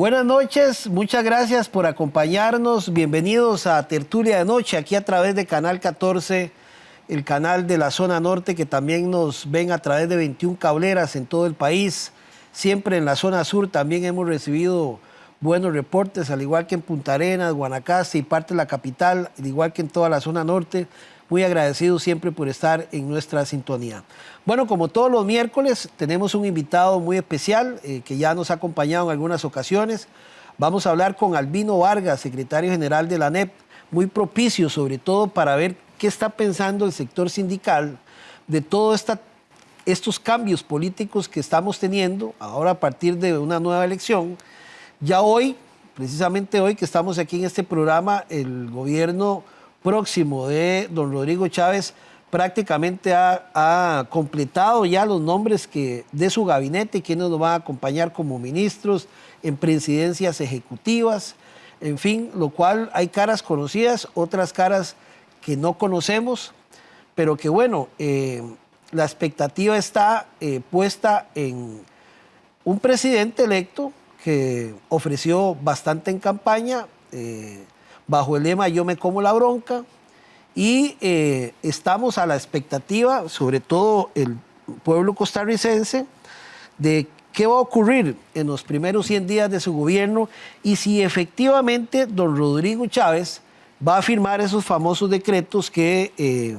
Buenas noches, muchas gracias por acompañarnos. Bienvenidos a Tertulia de Noche, aquí a través de Canal 14, el canal de la zona norte, que también nos ven a través de 21 cableras en todo el país. Siempre en la zona sur también hemos recibido buenos reportes, al igual que en Punta Arenas, Guanacaste y parte de la capital, al igual que en toda la zona norte. Muy agradecidos siempre por estar en nuestra sintonía. Bueno, como todos los miércoles, tenemos un invitado muy especial que ya nos ha acompañado en algunas ocasiones. Vamos a hablar con Albino Vargas, secretario general de la ANEP, muy propicio sobre todo para ver qué está pensando el sector sindical de todos estos cambios políticos que estamos teniendo ahora a partir de una nueva elección. Ya hoy, precisamente hoy que estamos aquí en este programa, el gobierno próximo de don Rodrigo Chávez prácticamente ha completado ya los nombres de su gabinete, quienes nos van a acompañar como ministros en presidencias ejecutivas, en fin, lo cual hay caras conocidas, otras caras que no conocemos, pero que bueno, la expectativa está puesta en un presidente electo que ofreció bastante en campaña, bajo el lema "Yo me como la bronca", y estamos a la expectativa, sobre todo el pueblo costarricense, de qué va a ocurrir en los primeros 100 días de su gobierno y si efectivamente don Rodrigo Chávez va a firmar esos famosos decretos que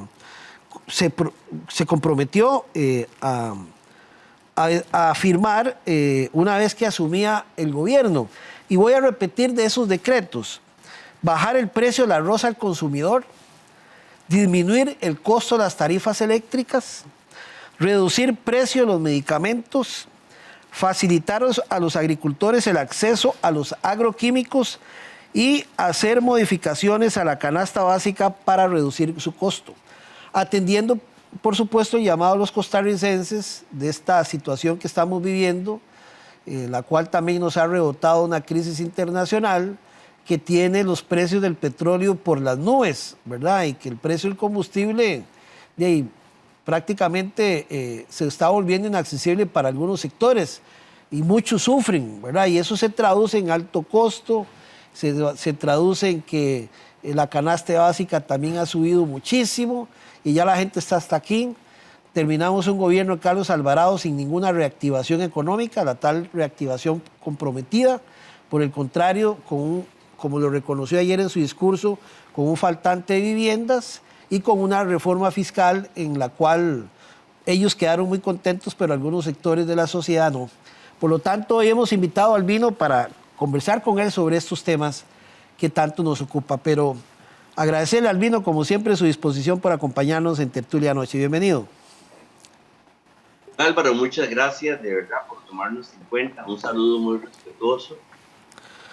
se comprometió a firmar una vez que asumía el gobierno. Y voy a repetir de esos decretos: bajar el precio del arroz al consumidor, disminuir el costo de las tarifas eléctricas, reducir precio de los medicamentos, facilitar a los agricultores el acceso a los agroquímicos y hacer modificaciones a la canasta básica para reducir su costo, atendiendo, por supuesto, el llamado a los costarricenses de esta situación que estamos viviendo, la cual también nos ha rebotado una crisis internacional que tiene los precios del petróleo por las nubes, ¿verdad? Y que el precio del combustible prácticamente se está volviendo inaccesible para algunos sectores y muchos sufren, ¿verdad? Y eso se traduce en alto costo, se traduce en que la canasta básica también ha subido muchísimo y ya la gente está hasta aquí. Terminamos un gobierno de Carlos Alvarado sin ninguna reactivación económica, la tal reactivación comprometida. Por el contrario, como lo reconoció ayer en su discurso, con un faltante de viviendas y con una reforma fiscal en la cual ellos quedaron muy contentos, pero algunos sectores de la sociedad no. Por lo tanto, hoy hemos invitado a Albino para conversar con él sobre estos temas que tanto nos ocupa. Pero agradecerle a Albino, como siempre, su disposición por acompañarnos en Tertulia Noche. Bienvenido. Álvaro, muchas gracias de verdad por tomarnos en cuenta. Un saludo muy respetuoso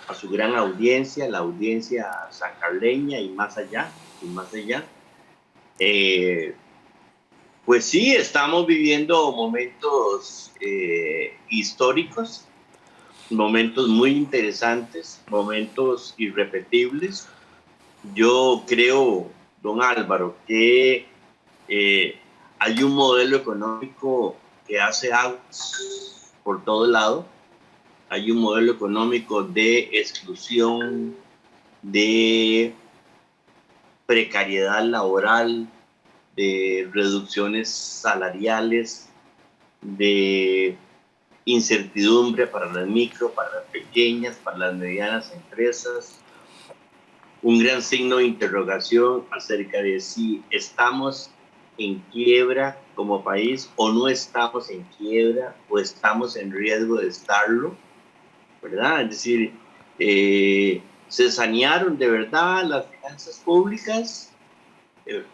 a su gran audiencia, la audiencia sancarleña y más allá, y más allá. Pues sí, estamos viviendo momentos históricos, momentos muy interesantes, momentos irrepetibles. Yo creo, don Álvaro, que hay un modelo económico que hace aguas por todo lado. Hay un modelo económico de exclusión, de precariedad laboral, de reducciones salariales, de incertidumbre para las micro, para las pequeñas, para las medianas empresas. Un gran signo de interrogación acerca de si estamos en quiebra como país o no estamos en quiebra o estamos en riesgo de estarlo, ¿verdad? Es decir, se sanearon de verdad las finanzas públicas,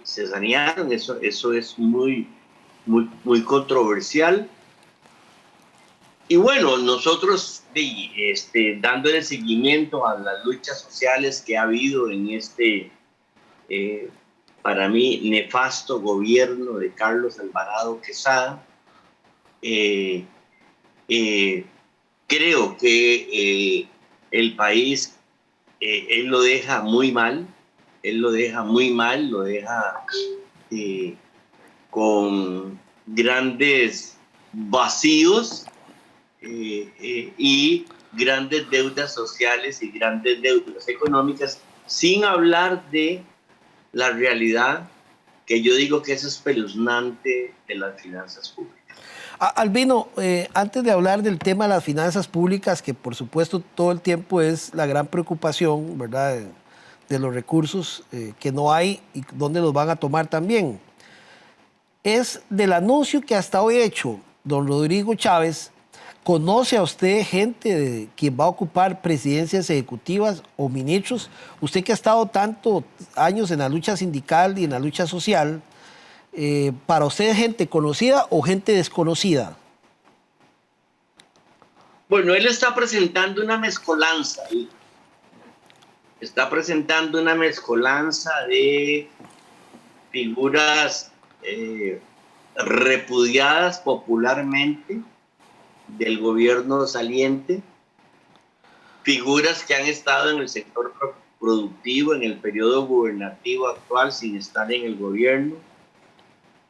se sanearon, eso es muy controversial. Y bueno, nosotros dándole seguimiento a las luchas sociales que ha habido en este, para mí, nefasto gobierno de Carlos Alvarado Quesada, creo que el país, él lo deja muy mal, lo deja con grandes vacíos y grandes deudas sociales y grandes deudas económicas, sin hablar de la realidad que yo digo que es espeluznante de las finanzas públicas. Albino, antes de hablar del tema de las finanzas públicas, que por supuesto todo el tiempo es la gran preocupación, ¿verdad?, de los recursos que no hay y dónde los van a tomar también, es del anuncio que hasta hoy ha hecho don Rodrigo Chávez. ¿Conoce a usted gente de quien va a ocupar presidencias ejecutivas o ministros? Usted que ha estado tantos años en la lucha sindical y en la lucha social, ¿para usted gente conocida o gente desconocida? Bueno, él está presentando una mezcolanza. Está presentando una mezcolanza de figuras repudiadas popularmente del gobierno saliente, figuras que han estado en el sector productivo en el periodo gubernativo actual sin estar en el gobierno.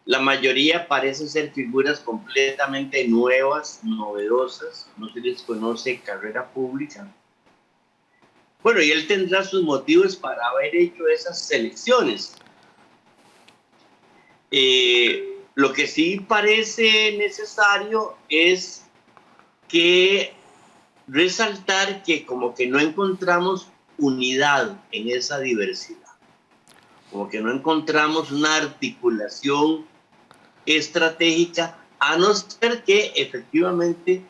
La mayoría parecen ser figuras completamente nuevas, novedosas, no se les conoce carrera pública. Bueno, y él tendrá sus motivos para haber hecho esas selecciones. Lo que sí parece necesario es que resaltar que como que no encontramos unidad en esa diversidad, como que no encontramos una articulación estratégica, a no ser que efectivamente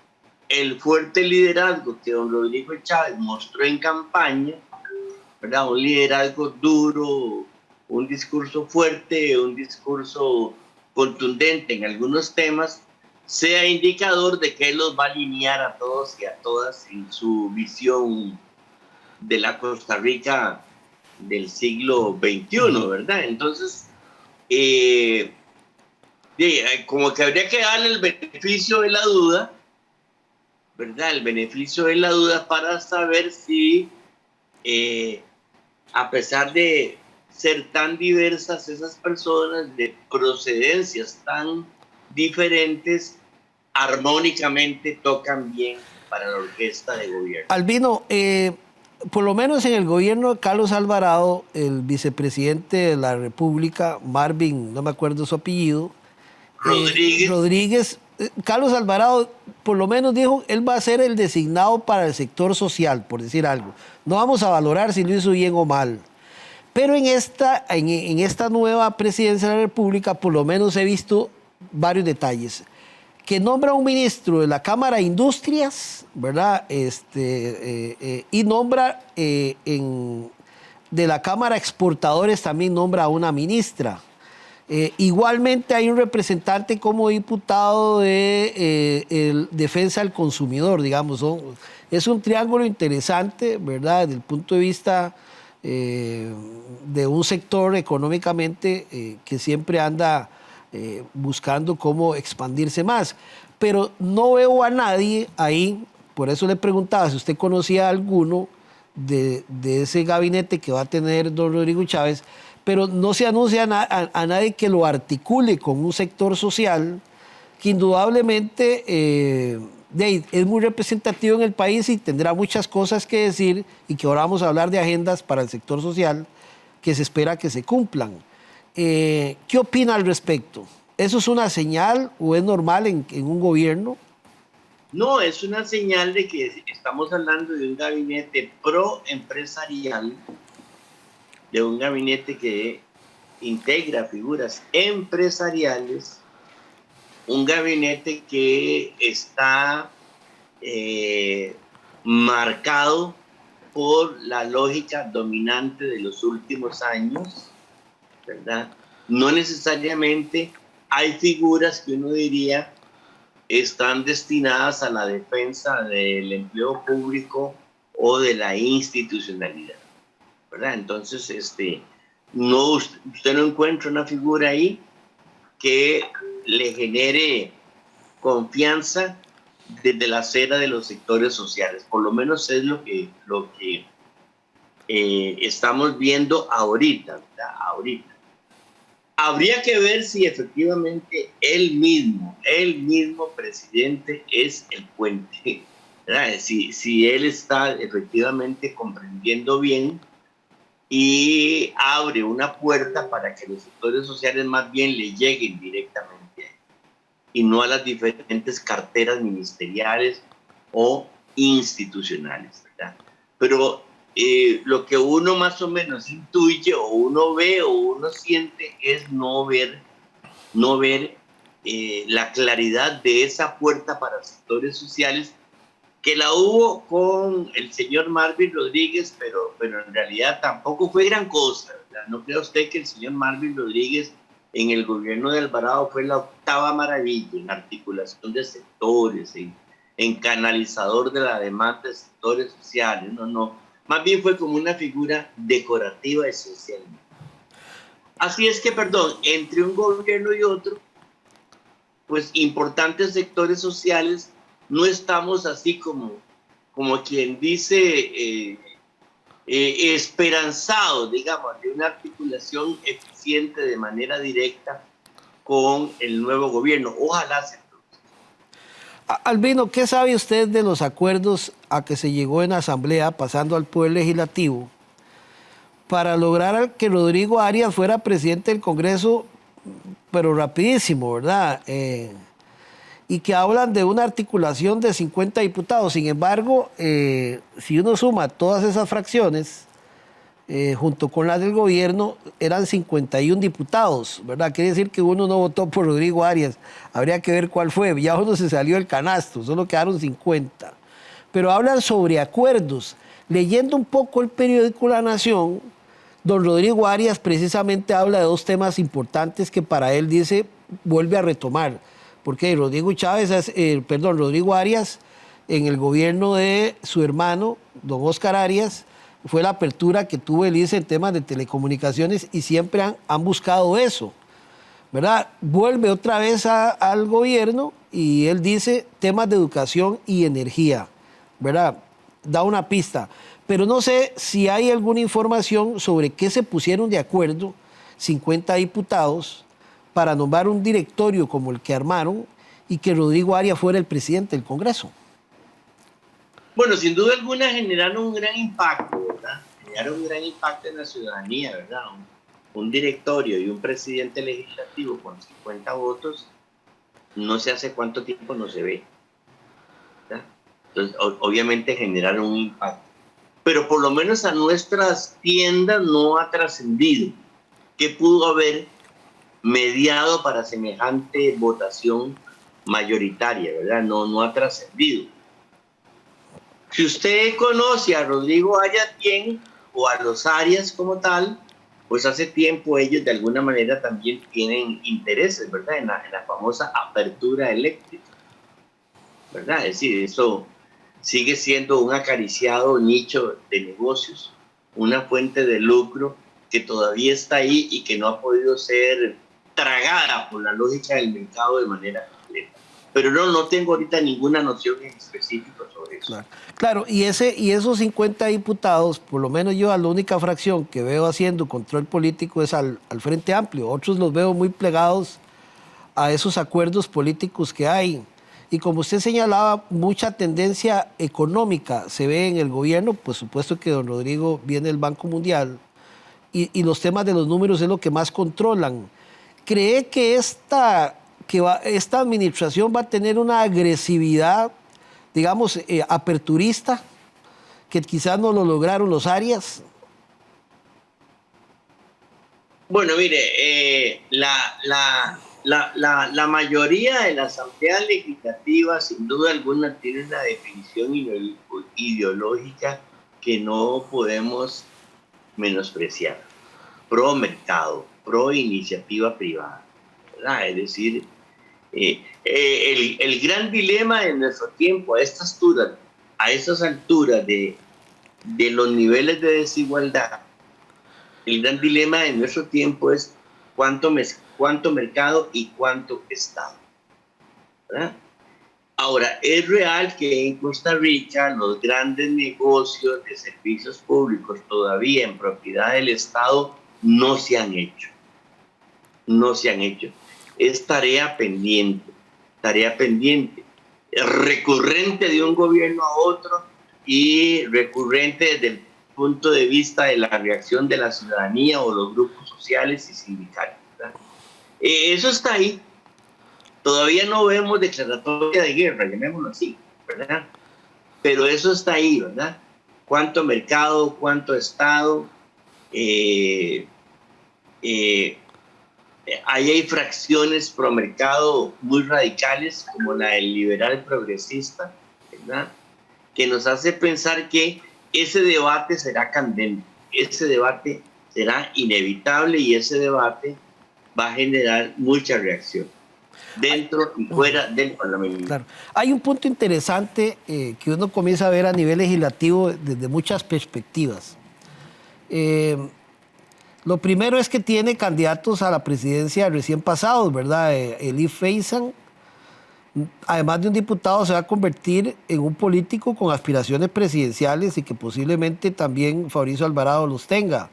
el fuerte liderazgo que don Rodrigo Chávez mostró en campaña, ¿verdad?, un liderazgo duro, un discurso fuerte, un discurso contundente en algunos temas, sea indicador de que él los va a alinear a todos y a todas en su visión de la Costa Rica del siglo XXI, ¿verdad? Entonces, como que habría que darle el beneficio de la duda, ¿verdad? El beneficio de la duda para saber si, a pesar de ser tan diversas esas personas, de procedencias tan diferentes, armónicamente tocan bien para la orquesta de gobierno. Albino, por lo menos en el gobierno de Carlos Alvarado, el vicepresidente de la República, Marvin, no me acuerdo su apellido, Rodríguez, Carlos Alvarado por lo menos dijo, él va a ser el designado para el sector social, por decir algo. No vamos a valorar si lo hizo bien o mal. Pero en esta nueva presidencia de la República, por lo menos he visto varios detalles. Que nombra un ministro de la Cámara de Industrias, ¿verdad? Y nombra de la Cámara de Exportadores también nombra a una ministra. Igualmente hay un representante como diputado de Defensa del Consumidor, digamos. Es un triángulo interesante, ¿verdad? Desde el punto de vista de un sector económicamente que siempre anda buscando cómo expandirse más. Pero no veo a nadie ahí, por eso le preguntaba si usted conocía a alguno de ese gabinete que va a tener don Rodrigo Chávez, pero no se anuncia a nadie que lo articule con un sector social que indudablemente es muy representativo en el país y tendrá muchas cosas que decir, y que ahora vamos a hablar de agendas para el sector social que se espera que se cumplan. ¿Qué opina al respecto? ¿Eso es una señal o es normal en un gobierno? No, es una señal de que estamos hablando de un gabinete pro-empresarial, de un gabinete que integra figuras empresariales, un gabinete que está marcado por la lógica dominante de los últimos años, ¿verdad? No necesariamente hay figuras que uno diría están destinadas a la defensa del empleo público o de la institucionalidad, ¿verdad? Entonces, no, usted no encuentra una figura ahí que le genere confianza desde la acera de los sectores sociales. Por lo menos es lo que estamos viendo ahorita, ¿verdad? Ahorita. Habría que ver si efectivamente él mismo presidente, es el puente ¿verdad? Si él está efectivamente comprendiendo bien y abre una puerta para que los sectores sociales más bien le lleguen directamente y no a las diferentes carteras ministeriales o institucionales, ¿verdad? Pero lo que uno más o menos intuye o uno ve o uno siente es no ver la claridad de esa puerta para sectores sociales, que la hubo con el señor Marvin Rodríguez, pero en realidad tampoco fue gran cosa, ¿verdad? No crea usted que el señor Marvin Rodríguez en el gobierno de Alvarado fue la octava maravilla en articulación de sectores, en canalizador de la demanda de sectores sociales, no. Más bien fue como una figura decorativa esencialmente. Así es que, perdón, entre un gobierno y otro, pues importantes sectores sociales no estamos así como quien dice esperanzados, digamos, de una articulación eficiente de manera directa con el nuevo gobierno. Ojalá se produzca. Albino, ¿qué sabe usted de los acuerdos a que se llegó en Asamblea, pasando al Poder Legislativo, para lograr que Rodrigo Arias fuera presidente del Congreso, pero rapidísimo, ¿verdad? Y que hablan de una articulación de 50 diputados. Sin embargo, si uno suma todas esas fracciones, junto con las del gobierno, eran 51 diputados, ¿verdad? Quiere decir que uno no votó por Rodrigo Arias. Habría que ver cuál fue. Ya uno se salió del canasto, solo quedaron 50. Pero hablan sobre acuerdos. Leyendo un poco el periódico La Nación, don Rodrigo Arias precisamente habla de dos temas importantes que para él dice vuelve a retomar. Porque Rodrigo Arias, en el gobierno de su hermano, don Óscar Arias, fue la apertura que tuvo el ICE en temas de telecomunicaciones y siempre han buscado eso, ¿verdad? Vuelve otra vez al gobierno y él dice temas de educación y energía, ¿verdad? Da una pista. Pero no sé si hay alguna información sobre qué se pusieron de acuerdo 50 diputados para nombrar un directorio como el que armaron y que Rodrigo Arias fuera el presidente del Congreso. Bueno, sin duda alguna generaron un gran impacto, ¿verdad? Generaron un gran impacto en la ciudadanía, ¿verdad? Un directorio y un presidente legislativo con 50 votos, no sé hace cuánto tiempo no se ve, ¿verdad? Entonces, obviamente generaron un impacto. Pero por lo menos a nuestras tiendas no ha trascendido. ¿Qué pudo haber mediado para semejante votación mayoritaria, verdad? No ha trascendido. Si usted conoce a Rodrigo Arias bien, o a los Arias como tal, pues hace tiempo ellos de alguna manera también tienen intereses, ¿verdad? En la famosa apertura eléctrica, ¿verdad? Es decir, eso sigue siendo un acariciado nicho de negocios, una fuente de lucro que todavía está ahí y que no ha podido ser tragada por la lógica del mercado de manera completa. Pero no tengo ahorita ninguna noción en específico sobre eso. Claro, y esos 50 diputados, por lo menos yo a la única fracción que veo haciendo control político es al Frente Amplio. Otros los veo muy plegados a esos acuerdos políticos que hay. Y como usted señalaba, mucha tendencia económica se ve en el gobierno, pues supuesto que don Rodrigo viene del Banco Mundial y los temas de los números es lo que más controlan. ¿Cree que esta administración va a tener una agresividad, digamos, aperturista, que quizás no lo lograron los Arias? Bueno, mire, la mayoría de la Asamblea Legislativa, sin duda alguna, tiene una definición ideológica que no podemos menospreciar. Pro mercado, pro iniciativa privada, ¿verdad? Es decir, el gran dilema de nuestro tiempo a estas alturas de los niveles de desigualdad, el gran dilema de nuestro tiempo es cuánto mercado y cuánto Estado, ¿verdad? Ahora, es real que en Costa Rica los grandes negocios de servicios públicos todavía en propiedad del Estado no se han hecho. Es tarea pendiente. recurrente de un gobierno a otro y recurrente desde el punto de vista de la reacción de la ciudadanía o los grupos sociales y sindicales, ¿verdad? Eso está ahí. Todavía no vemos declaratoria de guerra, llamémoslo así, ¿verdad? Pero eso está ahí, ¿verdad? ¿Cuánto mercado, cuánto Estado? Ahí hay fracciones pro mercado muy radicales, como la del liberal progresista, ¿verdad? Que nos hace pensar que ese debate será candente, ese debate será inevitable y ese debate va a generar mucha reacción dentro y fuera del Parlamento. Claro. Hay un punto interesante que uno comienza a ver a nivel legislativo desde muchas perspectivas. Lo primero es que tiene candidatos a la presidencia recién pasados, ¿verdad? Elif Faisán, además de un diputado, se va a convertir en un político con aspiraciones presidenciales y que posiblemente también Fabricio Alvarado los tenga.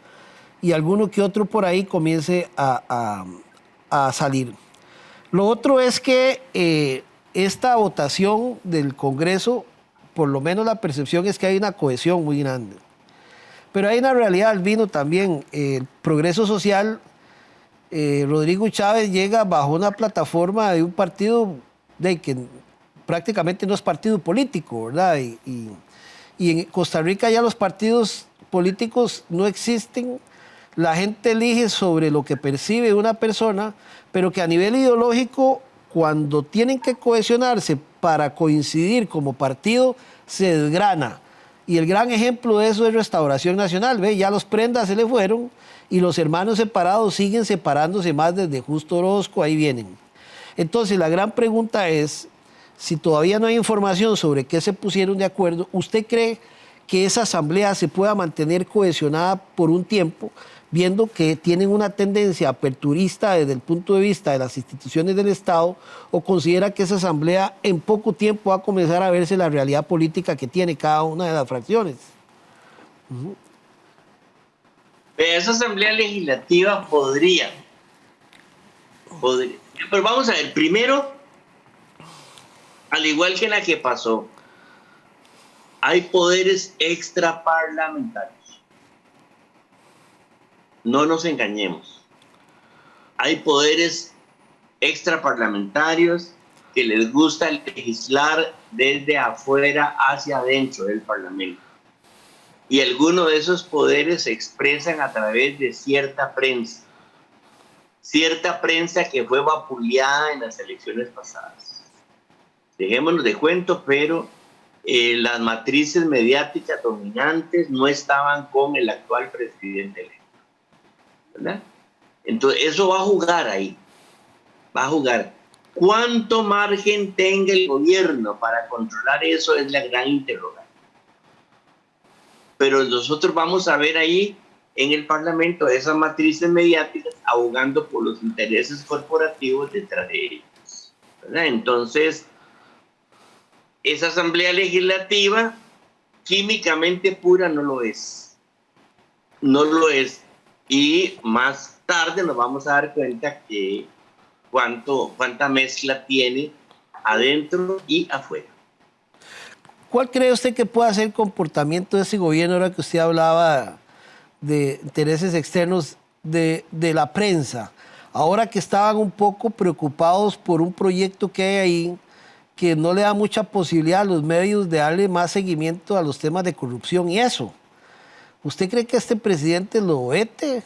Y alguno que otro por ahí comience a salir. Lo otro es que esta votación del Congreso, por lo menos la percepción es que hay una cohesión muy grande. Pero hay una realidad, Albino, también. El progreso social, Rodrigo Chávez llega bajo una plataforma de un partido que prácticamente no es partido político, ¿verdad? Y en Costa Rica ya los partidos políticos no existen. La gente elige sobre lo que percibe una persona, pero que a nivel ideológico, cuando tienen que cohesionarse para coincidir como partido, se desgrana. Y el gran ejemplo de eso es Restauración Nacional. ¿Ve? Ya los Prendas se le fueron y los hermanos separados siguen separándose más desde Justo Orozco, ahí vienen. Entonces, la gran pregunta es, si todavía no hay información sobre qué se pusieron de acuerdo, ¿usted cree que esa asamblea se pueda mantener cohesionada por un tiempo, viendo que tienen una tendencia aperturista desde el punto de vista de las instituciones del Estado, o considera que esa asamblea en poco tiempo va a comenzar a verse la realidad política que tiene cada una de las fracciones? Esa asamblea legislativa podría. Pero vamos a ver, primero, al igual que la que pasó, hay poderes extraparlamentarios. No nos engañemos. Hay poderes extraparlamentarios que les gusta legislar desde afuera hacia adentro del Parlamento. Y algunos de esos poderes se expresan a través de cierta prensa que fue vapuleada en las elecciones pasadas. Dejémonos de cuento, pero las matrices mediáticas dominantes no estaban con el actual presidente electo, ¿verdad? Entonces, eso va a jugar ahí, va a jugar. ¿Cuánto margen tenga el gobierno para controlar eso? Es la gran interrogante. Pero nosotros vamos a ver ahí en el Parlamento esas matrices mediáticas abogando por los intereses corporativos detrás de ellos, ¿verdad? Entonces, esa asamblea legislativa químicamente pura no lo es. No lo es. Y más tarde nos vamos a dar cuenta que cuánta mezcla tiene adentro y afuera. ¿Cuál cree usted que pueda ser el comportamiento de ese gobierno, ahora que usted hablaba de intereses externos de la prensa? Ahora que estaban un poco preocupados por un proyecto que hay ahí, que no le da mucha posibilidad a los medios de darle más seguimiento a los temas de corrupción y eso. ¿Usted cree que este presidente lo vete?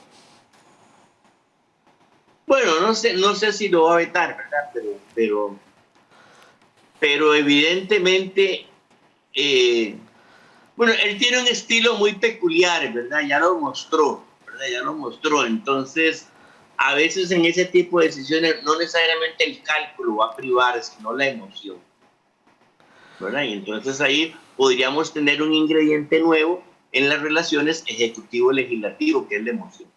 Bueno, no sé si lo va a vetar, ¿verdad? Pero evidentemente, bueno, él tiene un estilo muy peculiar, ¿verdad? Ya lo mostró, ¿verdad? Ya lo mostró. Entonces, a veces en ese tipo de decisiones no necesariamente el cálculo va a privar, sino la emoción, ¿verdad? Y entonces ahí podríamos tener un ingrediente nuevo en las relaciones ejecutivo-legislativo, que es la emoción.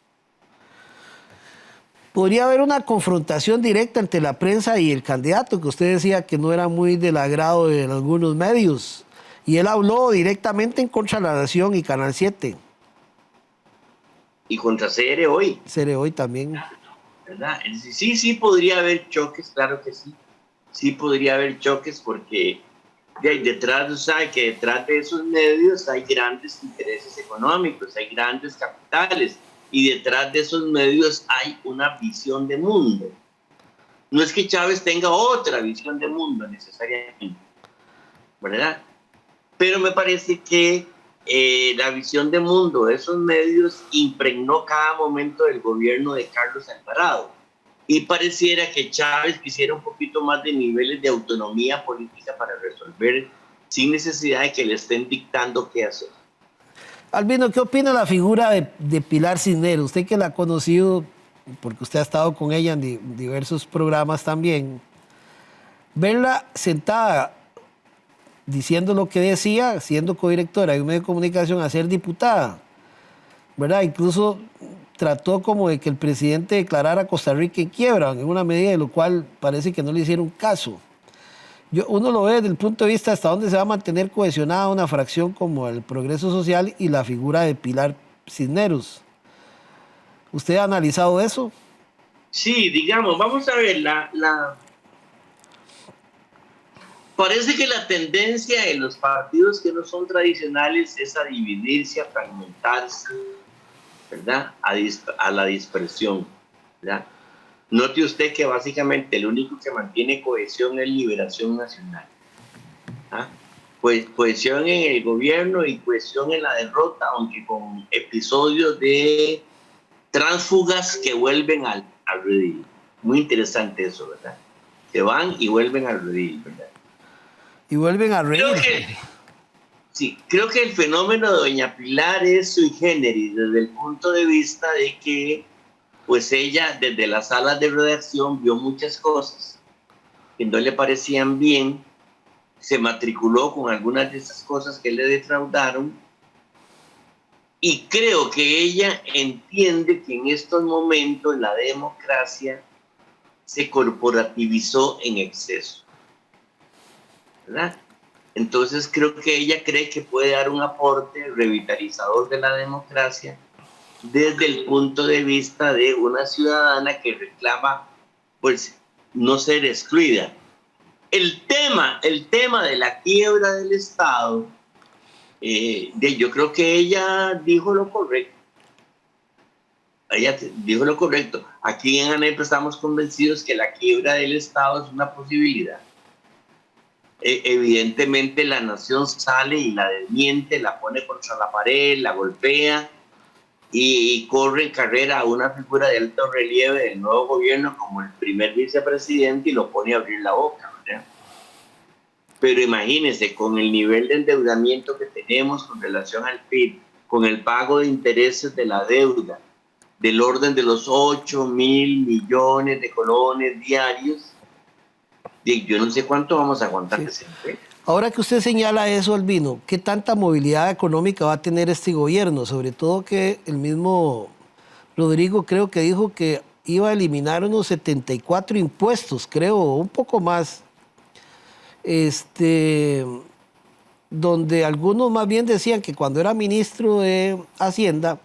Podría haber una confrontación directa entre la prensa y el candidato, que usted decía que no era muy del agrado de algunos medios. Y él habló directamente en contra de La Nación y Canal 7. Y contra CR Hoy. CR Hoy también. ¿Verdad? Sí podría haber choques, claro que sí. sí podría haber choques porque detrás, o sea, que detrás de esos medios hay grandes intereses económicos, hay grandes capitales y detrás de esos medios hay una visión de mundo. No es que Chávez tenga otra visión de mundo necesariamente, ¿verdad? Pero me parece que la visión de mundo de esos medios impregnó cada momento del gobierno de Carlos Alvarado. Y pareciera que Chávez quisiera un poquito más de niveles de autonomía política para resolver sin necesidad de que le estén dictando qué hacer. Albino, ¿qué opina de la figura de Pilar Cisneros? Usted que la ha conocido, porque usted ha estado con ella en diversos programas también, verla sentada diciendo lo que decía, siendo codirectora de un medio de comunicación, a ser diputada, ¿verdad? Incluso trató como de que el presidente declarara a Costa Rica en quiebra, en una medida de lo cual parece que no le hicieron caso. Uno lo ve desde el punto de vista hasta dónde se va a mantener cohesionada una fracción como el Progreso Social y la figura de Pilar Cisneros. ¿Usted ha analizado eso? Sí, digamos, vamos a ver, parece que la tendencia de los partidos que no son tradicionales es a dividirse, a fragmentarse, ¿verdad? A la dispersión, ¿verdad? Note usted que básicamente el único que mantiene cohesión es Liberación Nacional. ¿Ah? Pues cohesión en el gobierno y cohesión en la derrota, aunque con episodios de tránsfugas que vuelven al redil. Muy interesante eso, ¿verdad? Se van y vuelven al redil, ¿verdad? Y vuelven a reír. Creo que el fenómeno de doña Pilar es sui generis desde el punto de vista de que pues ella desde las salas de redacción vio muchas cosas que no le parecían bien, se matriculó con algunas de esas cosas que le defraudaron y creo que ella entiende que en estos momentos la democracia se corporativizó en exceso, ¿verdad? Entonces creo que ella cree que puede dar un aporte revitalizador de la democracia desde el punto de vista de una ciudadana que reclama, pues, no ser excluida. El tema de la quiebra del Estado, yo creo que ella dijo lo correcto. Ella dijo lo correcto. Aquí en ANEP estamos convencidos que la quiebra del Estado es una posibilidad. Evidentemente la nación sale y la desmiente, la pone contra la pared, la golpea, y corre en carrera a una figura de alto relieve del nuevo gobierno como el primer vicepresidente y lo pone a abrir la boca, ¿verdad? Pero imagínense, con el nivel de endeudamiento que tenemos con relación al PIB, con el pago de intereses de la deuda, del orden de los 8.000 millones de colones diarios, yo no sé cuánto vamos a aguantar. Sí. Ahora que usted señala eso, Albino, ¿qué tanta movilidad económica va a tener este gobierno? Sobre todo que el mismo Rodrigo creo que dijo que iba a eliminar unos 74 impuestos, creo, un poco más. Donde algunos más bien decían que cuando era ministro de Hacienda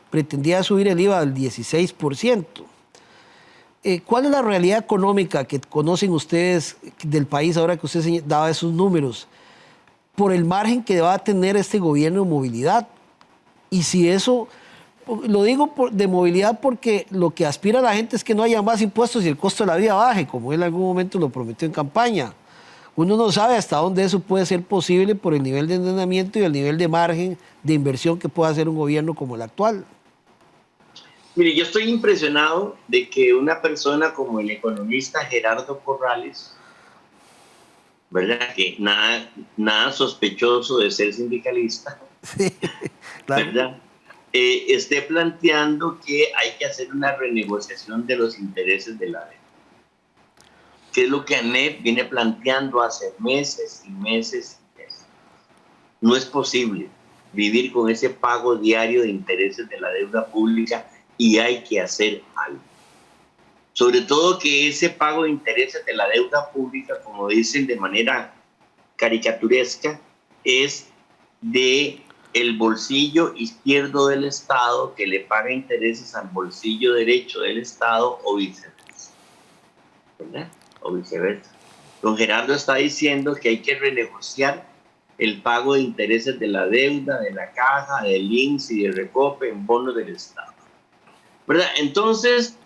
pretendía subir el IVA al 16%. ¿Cuál es la realidad económica que conocen ustedes del país ahora que usted daba esos números por el margen que va a tener este gobierno de movilidad? Y si eso, lo digo de movilidad porque lo que aspira la gente es que no haya más impuestos y el costo de la vida baje, como él en algún momento lo prometió en campaña. Uno no sabe hasta dónde eso puede ser posible por el nivel de endeudamiento y el nivel de margen de inversión que pueda hacer un gobierno como el actual. Mire, yo estoy impresionado de que una persona como el economista Gerardo Corrales, ¿verdad? Que nada sospechoso de ser sindicalista, Sí, claro. ¿verdad? Esté planteando que hay que hacer una renegociación de los intereses de la deuda. Que es lo que ANEP viene planteando hace meses y meses y meses. No es posible vivir con ese pago diario de intereses de la deuda pública y hay que hacer algo. Sobre todo que ese pago de intereses de la deuda pública, como dicen de manera caricaturesca, es de el bolsillo izquierdo del Estado que le paga intereses al bolsillo derecho del Estado o viceversa, ¿verdad? O viceversa. Don Gerardo está diciendo que hay que renegociar el pago de intereses de la deuda, de la caja, del INSS y del Recope en bonos del Estado, ¿verdad? Entonces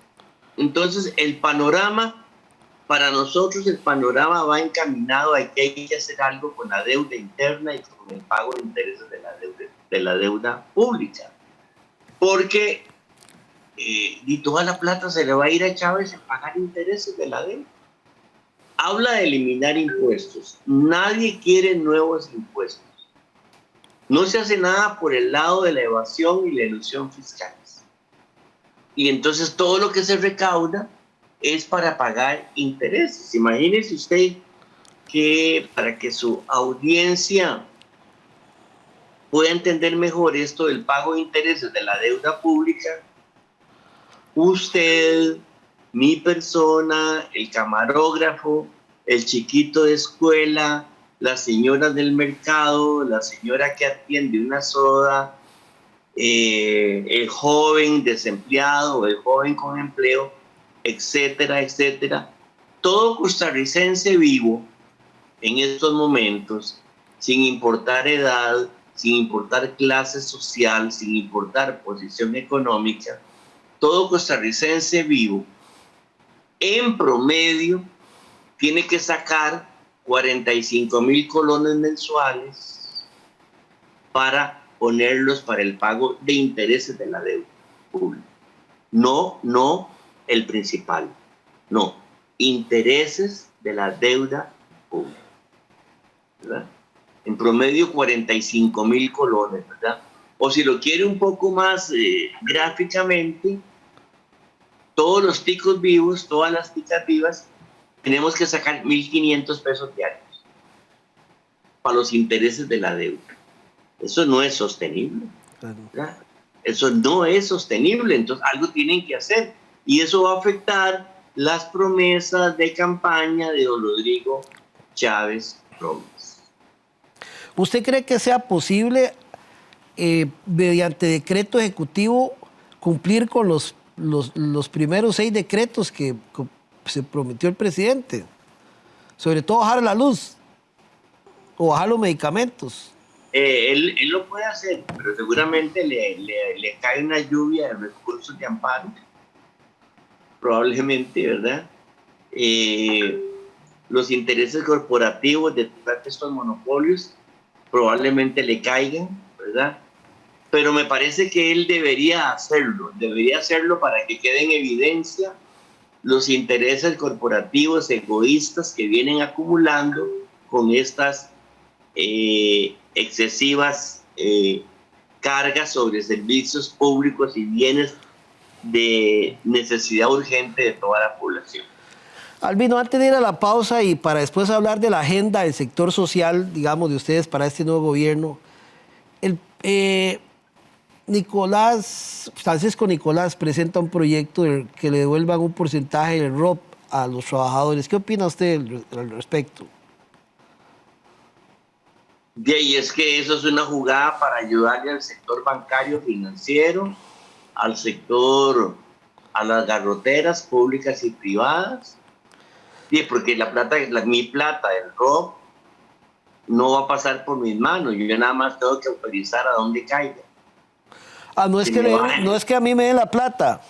el panorama, para nosotros el panorama va encaminado a que hay que hacer algo con la deuda interna y con el pago de intereses de la deuda pública. Porque y toda la plata se le va a ir a Chávez en pagar intereses de la deuda. Habla de eliminar impuestos. Nadie quiere nuevos impuestos. No se hace nada por el lado de la evasión y la elusión fiscales. Y entonces todo lo que se recauda es para pagar intereses. Imagínese usted que para que su audiencia pueda entender mejor esto del pago de intereses de la deuda pública, usted, mi persona, el camarógrafo, el chiquito de escuela, la señora del mercado, la señora que atiende una soda, el joven desempleado, el joven con empleo, etcétera, etcétera. Todo costarricense vivo en estos momentos, sin importar edad, sin importar clase social, sin importar posición económica, todo costarricense vivo, en promedio, tiene que sacar 45,000 colones mensuales para ponerlos para el pago de intereses de la deuda pública. No el principal, no, intereses de la deuda pública, ¿verdad? En promedio 45,000 colones, ¿verdad? O si lo quiere un poco más gráficamente, todos los ticos vivos, todas las ticas vivas, tenemos que sacar 1.500 pesos diarios para los intereses de la deuda. Eso no es sostenible, ¿verdad? Eso no es sostenible, entonces algo tienen que hacer. Y eso va a afectar las promesas de campaña de don Rodrigo Chávez Robles. ¿Usted cree que sea posible, mediante decreto ejecutivo, cumplir con los primeros 6 decretos que se prometió el presidente? Sobre todo bajar la luz o bajar los medicamentos. Él lo puede hacer, pero seguramente le cae una lluvia de recursos de amparo, probablemente, ¿verdad? Los intereses corporativos detrás de estos monopolios probablemente le caigan, ¿verdad? Pero me parece que él debería hacerlo para que quede en evidencia los intereses corporativos egoístas que vienen acumulando con estas excesivas cargas sobre servicios públicos y bienes de necesidad urgente de toda la población. Albino, antes de ir a la pausa y para después hablar de la agenda del sector social, digamos, de ustedes para este nuevo gobierno, Francisco Nicolás presenta un proyecto que le devuelvan un porcentaje del ROP a los trabajadores. ¿Qué opina usted al respecto? Y es que eso es una jugada para ayudarle al sector bancario financiero, al sector, a las garroteras públicas y privadas. Sí, porque mi plata, el ROP, no va a pasar por mis manos. Yo nada más tengo que autorizar a dónde caiga. Ah, no es que a mí me den la plata.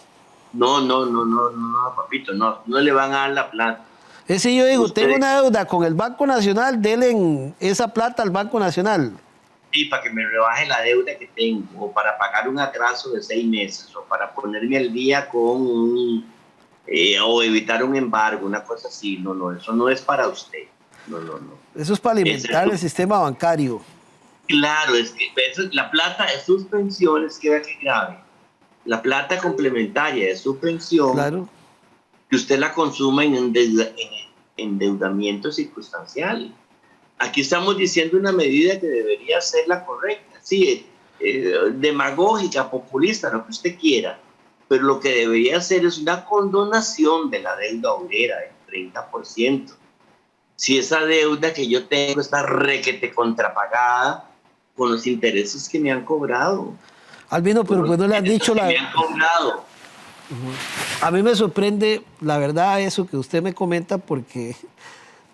No, papito, no le van a dar la plata. Es si yo digo, tengo una deuda con el Banco Nacional, denle esa plata al Banco Nacional. Sí, para que me rebaje la deuda que tengo, o para pagar un atraso de 6 meses, o para ponerme al día con o evitar un embargo, una cosa así. No, eso no es para usted. No. Eso es para alimentar el sistema bancario. Claro, es que la plata de sus pensiones, queda que grave. La plata complementaria de su pensión, claro, que usted la consuma en endeudamiento circunstancial. Aquí estamos diciendo una medida que debería ser la correcta, sí, demagógica, populista, lo que usted quiera, pero lo que debería hacer es una condonación de la deuda obrera del 30%. Si esa deuda que yo tengo está requete contrapagada con los intereses que me han cobrado. Albino, pero pues no le han dicho la... Me han cobrado. A mí me sorprende, la verdad, eso que usted me comenta, porque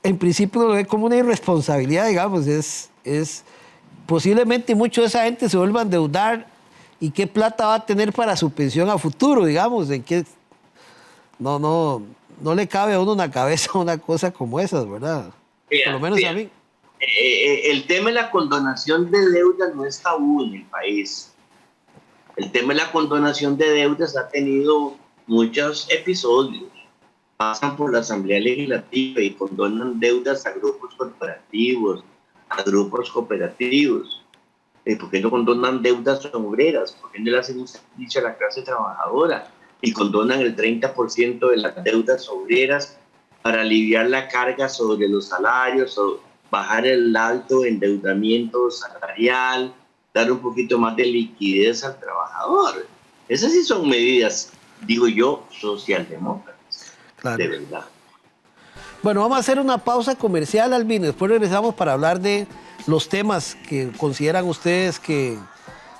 en principio lo ve como una irresponsabilidad, digamos, posiblemente mucho de esa gente se vuelva a endeudar y qué plata va a tener para su pensión a futuro, digamos, en que no le cabe a uno en la cabeza una cosa como esas, ¿verdad? Por lo menos a mí. El tema de la condonación de deudas no es tabú en el país. El tema de la condonación de deudas ha tenido muchos episodios. Pasan por la Asamblea Legislativa y condonan deudas a grupos corporativos, a grupos cooperativos. ¿Por qué no condonan deudas obreras? ¿Por qué no le hacen un servicio a la clase trabajadora? Y condonan el 30% de las deudas obreras para aliviar la carga sobre los salarios o bajar el alto endeudamiento salarial, dar un poquito más de liquidez al trabajador. Esas sí son medidas, digo yo, socialdemócratas, claro. De verdad. Bueno, vamos a hacer una pausa comercial, Albino. Después regresamos para hablar de los temas que consideran ustedes que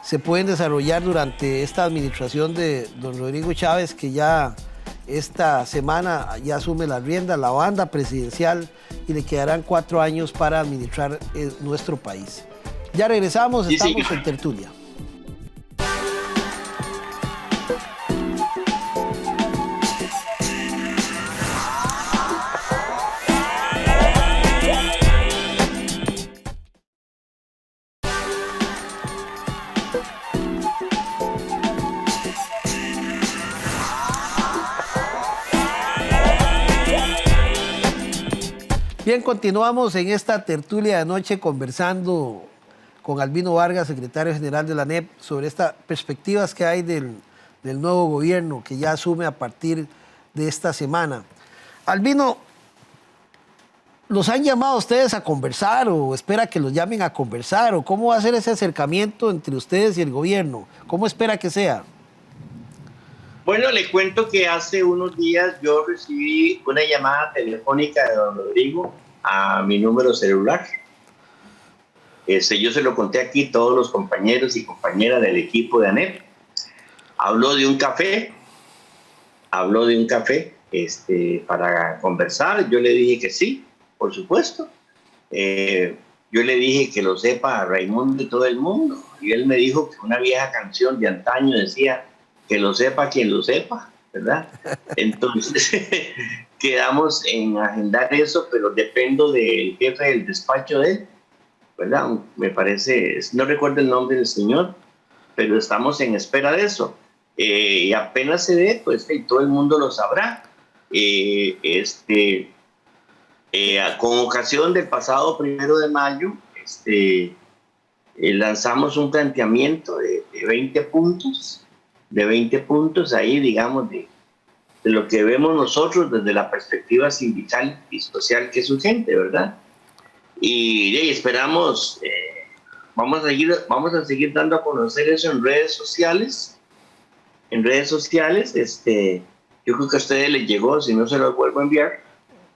se pueden desarrollar durante esta administración de don Rodrigo Chávez, que ya esta semana ya asume la rienda, la banda presidencial, y le quedarán 4 años para administrar nuestro país. Ya regresamos, estamos en tertulia. Bien, continuamos en esta tertulia de noche conversando con Albino Vargas, secretario general de la ANEP, sobre estas perspectivas que hay del nuevo gobierno que ya asume a partir de esta semana. Albino, ¿los han llamado a ustedes a conversar o espera que los llamen a conversar? ¿O cómo va a ser ese acercamiento entre ustedes y el gobierno? ¿Cómo espera que sea? Bueno, le cuento que hace unos días yo recibí una llamada telefónica de don Rodrigo a mi número celular. Yo se lo conté aquí a todos los compañeros y compañeras del equipo de ANEP. Habló de un café para conversar. Yo le dije que sí, por supuesto. Yo le dije que lo sepa Raimundo y todo el mundo. Y él me dijo que una vieja canción de antaño decía: que lo sepa quien lo sepa, ¿verdad? Entonces, quedamos en agendar eso, pero dependo del jefe del despacho de él, ¿verdad? Me parece, no recuerdo el nombre del señor, pero estamos en espera de eso. Y apenas se dé, pues todo el mundo lo sabrá. Con ocasión del pasado 1 de mayo, lanzamos un planteamiento de 20 puntos, ahí, digamos, de lo que vemos nosotros desde la perspectiva sindical y social que es urgente, ¿verdad? Y esperamos, vamos a seguir dando a conocer eso en redes sociales. Yo creo que a ustedes les llegó, si no se los vuelvo a enviar,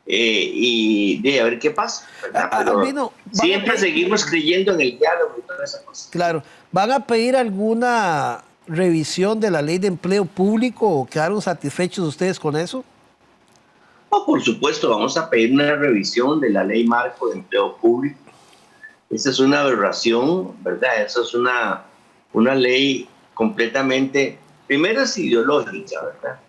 y a ver qué pasa, ¿verdad? Pero siempre seguimos creyendo en el diálogo y toda esa cosa. Claro, ¿van a pedir alguna revisión de la ley de empleo público o quedaron satisfechos ustedes con eso? Oh, por supuesto, vamos a pedir una revisión de la ley marco de empleo público. Esa es una aberración, ¿verdad? Esa es una ley completamente, primero es ideológica, ¿verdad?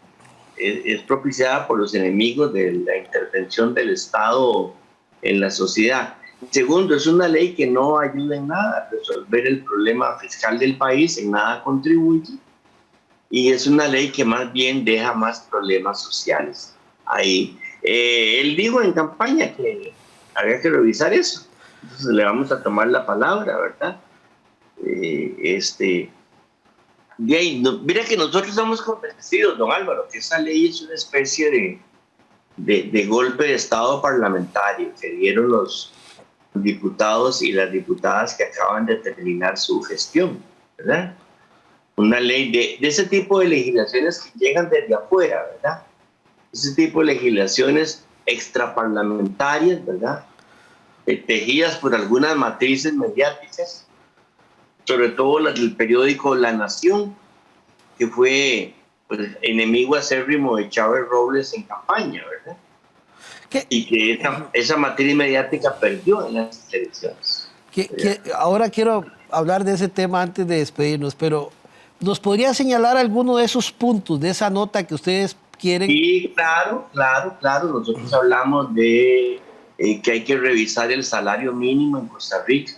Es propiciada por los enemigos de la intervención del Estado en la sociedad. Segundo, es una ley que no ayuda en nada a resolver el problema fiscal del país, en nada contribuye, y es una ley que más bien deja más problemas sociales ahí. Él dijo en campaña que había que revisar eso, entonces le vamos a tomar la palabra, ¿verdad? Mira que nosotros estamos convencidos, don Álvaro, que esa ley es una especie de golpe de Estado parlamentario que dieron los diputados y las diputadas que acaban de terminar su gestión, ¿verdad? Una ley de ese tipo de legislaciones que llegan desde afuera, ¿verdad? Ese tipo de legislaciones extraparlamentarias, ¿verdad? Tejidas por algunas matrices mediáticas, sobre todo las del periódico La Nación, que fue, pues, enemigo acérrimo de Chávez Robles en campaña, ¿verdad? y que esa materia mediática perdió en las elecciones. Ahora quiero hablar de ese tema antes de despedirnos, pero ¿nos podría señalar alguno de esos puntos, de esa nota que ustedes quieren? Y claro. Nosotros hablamos de que hay que revisar el salario mínimo en Costa Rica,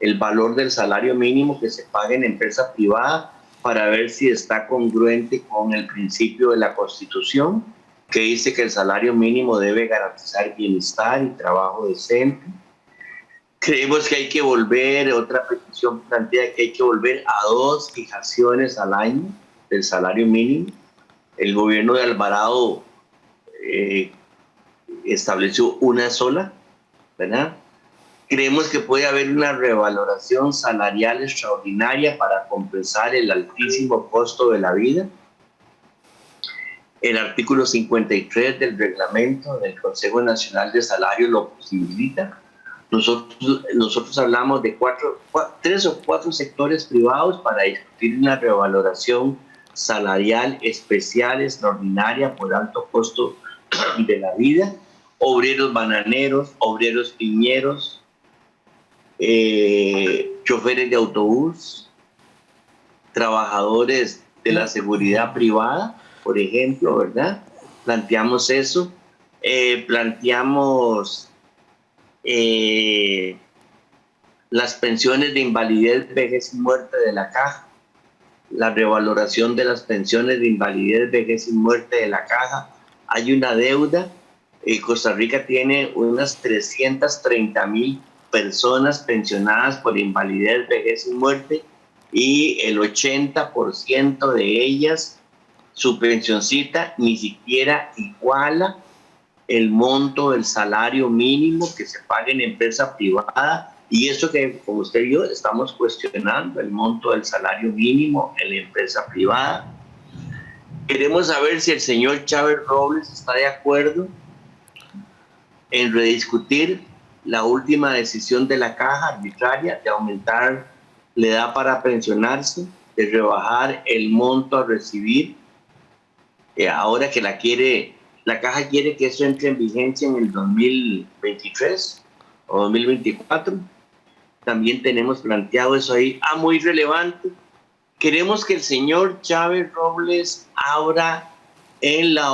el valor del salario mínimo que se paga en empresa privada, para ver si está congruente con el principio de la Constitución, que dice que el salario mínimo debe garantizar bienestar y trabajo decente. Creemos que hay que volver, otra petición plantea que hay que volver a 2 fijaciones al año del salario mínimo. El gobierno de Alvarado estableció una sola, ¿verdad? Creemos que puede haber una revaloración salarial extraordinaria para compensar el altísimo costo de la vida. El artículo 53 del reglamento del Consejo Nacional de Salarios lo posibilita. Nosotros hablamos de 3 o 4 sectores privados para discutir una revaloración salarial especial, extraordinaria, por alto costo de la vida. Obreros bananeros, obreros piñeros, choferes de autobús, trabajadores de la seguridad privada, por ejemplo, ¿verdad? Planteamos eso. Planteamos las pensiones de invalidez, vejez y muerte de la Caja, la revaloración de las pensiones de invalidez, vejez y muerte de la Caja. Hay una deuda. Costa Rica tiene unas 330,000 personas pensionadas por invalidez, vejez y muerte, y el 80% de ellas, su pensioncita ni siquiera iguala el monto del salario mínimo que se paga en empresa privada. Y eso que, como usted vio, estamos cuestionando el monto del salario mínimo en la empresa privada. Queremos saber si el señor Chávez Robles está de acuerdo en rediscutir la última decisión de la Caja arbitraria de aumentar la edad para pensionarse, de rebajar el monto a recibir. Ahora que la Caja quiere que eso entre en vigencia en el 2023 o 2024. También tenemos planteado eso ahí. Muy relevante. Queremos que el señor Chávez Robles abra en la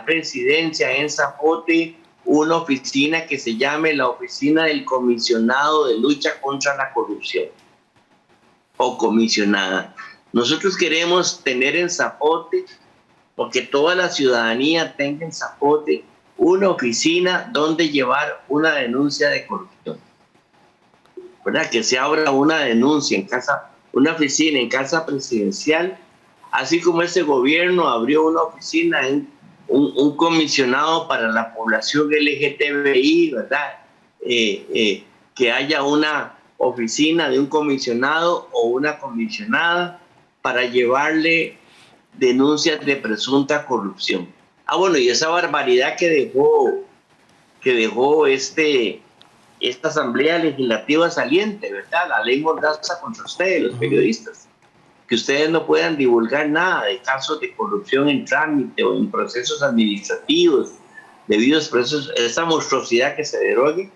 presidencia, en Zapote, una oficina que se llame la Oficina del Comisionado de Lucha contra la Corrupción, o comisionada. Nosotros queremos tener en Zapote, porque toda la ciudadanía tenga en Zapote una oficina donde llevar una denuncia de corrupción, ¿verdad? Que se abra una denuncia en casa, una oficina en casa presidencial, así como ese gobierno abrió una oficina en un comisionado para la población LGTBI, ¿verdad? Que haya una oficina de un comisionado o una comisionada para llevarle denuncias de presunta corrupción. Bueno, y esa barbaridad que dejó esta Asamblea Legislativa saliente, ¿verdad? La ley Mordaza contra ustedes, los periodistas, que ustedes no puedan divulgar nada de casos de corrupción en trámite o en procesos administrativos debidos a esa monstruosidad que se derogue.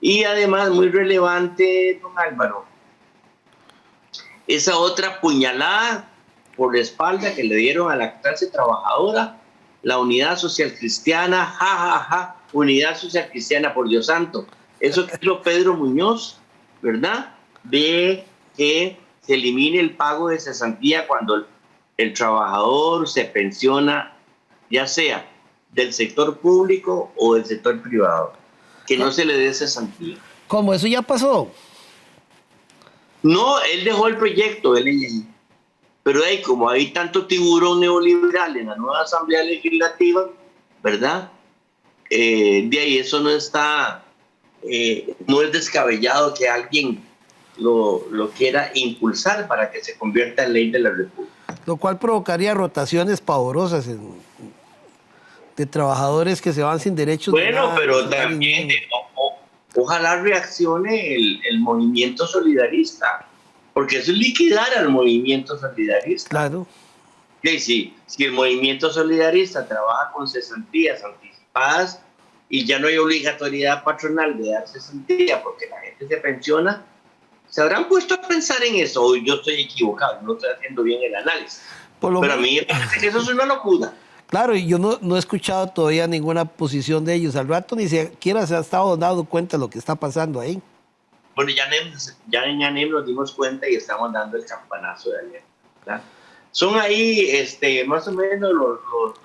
Y además, muy relevante, don Álvaro, esa otra puñalada por la espalda que le dieron a la clase trabajadora, la Unidad Social Cristiana, Unidad Social Cristiana, por Dios santo. Eso que hizo Pedro Muñoz, ¿verdad? De que se elimine el pago de cesantía cuando el trabajador se pensiona, ya sea del sector público o del sector privado, que no se le dé cesantía. ¿Cómo? ¿Eso ya pasó? No, él dejó el proyecto de ley, pero como hay tanto tiburón neoliberal en la nueva Asamblea Legislativa, ¿verdad? De ahí eso no está, no es descabellado que alguien lo quiera impulsar para que se convierta en ley de la República. Lo cual provocaría rotaciones pavorosas de trabajadores que se van sin derechos. Bueno, pero también ojalá reaccione el movimiento solidarista, porque eso es liquidar al movimiento solidarista. Claro. Sí, si el movimiento solidarista trabaja con cesantías anticipadas anticipadas y ya no hay obligatoriedad patronal de dar cesantía porque la gente se pensiona, ¿se habrán puesto a pensar en eso? O yo estoy equivocado, no estoy haciendo bien el análisis. Pero a mí me parece que eso es una locura. Claro, y yo no he escuchado todavía ninguna posición de ellos. Al rato ni siquiera se ha estado dando cuenta de lo que está pasando ahí. Bueno, ya en ANEM nos dimos cuenta y estamos dando el campanazo de ayer, ¿verdad? Son ahí más o menos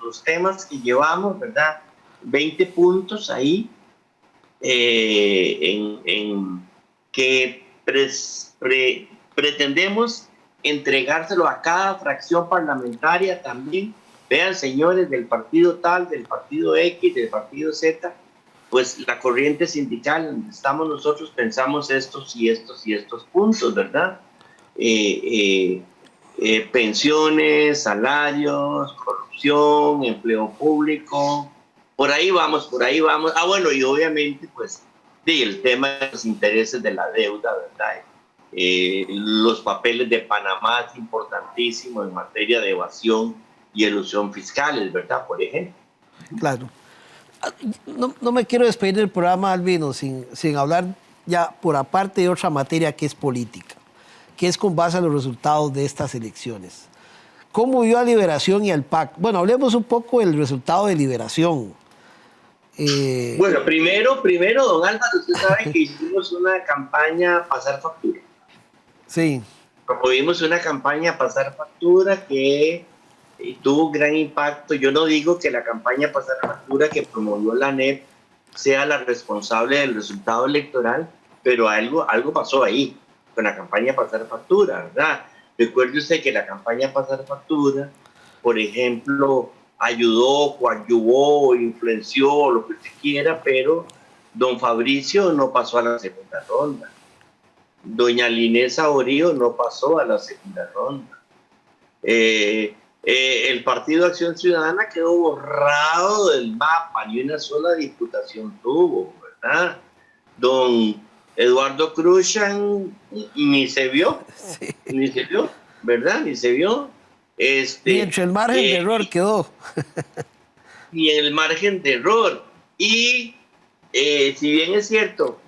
los temas que llevamos, ¿verdad? 20 puntos ahí en que pretendemos entregárselo a cada fracción parlamentaria también. Vean, señores, del partido tal, del partido X, del partido Z, pues la corriente sindical donde estamos nosotros pensamos estos y estos y estos puntos, ¿verdad? Pensiones, salarios, corrupción, empleo público, por ahí vamos, por ahí vamos. Ah, bueno, y obviamente, pues, sí, el tema de los intereses de la deuda, ¿verdad? Los papeles de Panamá es importantísimo en materia de evasión y elusión fiscales, ¿verdad? Por ejemplo. Claro. No me quiero despedir del programa, Albino, sin hablar ya por aparte de otra materia que es política, que es con base a los resultados de estas elecciones. ¿Cómo vio a Liberación y al PAC? Bueno, hablemos un poco del resultado de Liberación. Bueno, primero, don Álvaro, usted sabe que hicimos una campaña Pasar Factura. Sí. Promovimos una campaña Pasar Factura que tuvo un gran impacto. Yo no digo que la campaña Pasar Factura que promovió la ANEP sea la responsable del resultado electoral, pero algo pasó ahí con la campaña Pasar Factura, ¿verdad? Recuerde usted que la campaña Pasar Factura, por ejemplo, ayudó, coadyuvó, influenció, lo que usted quiera, pero don Fabricio no pasó a la segunda ronda. Doña Linés Saborío no pasó a la segunda ronda. El Partido Acción Ciudadana quedó borrado del mapa, ni una sola diputación tuvo, ¿verdad? Don Eduardo Cruzan ni se vio, Sí. ni se vio, ¿verdad? Ni se vio. Y entre el margen de error quedó. Y en el margen de error. Y si bien es cierto,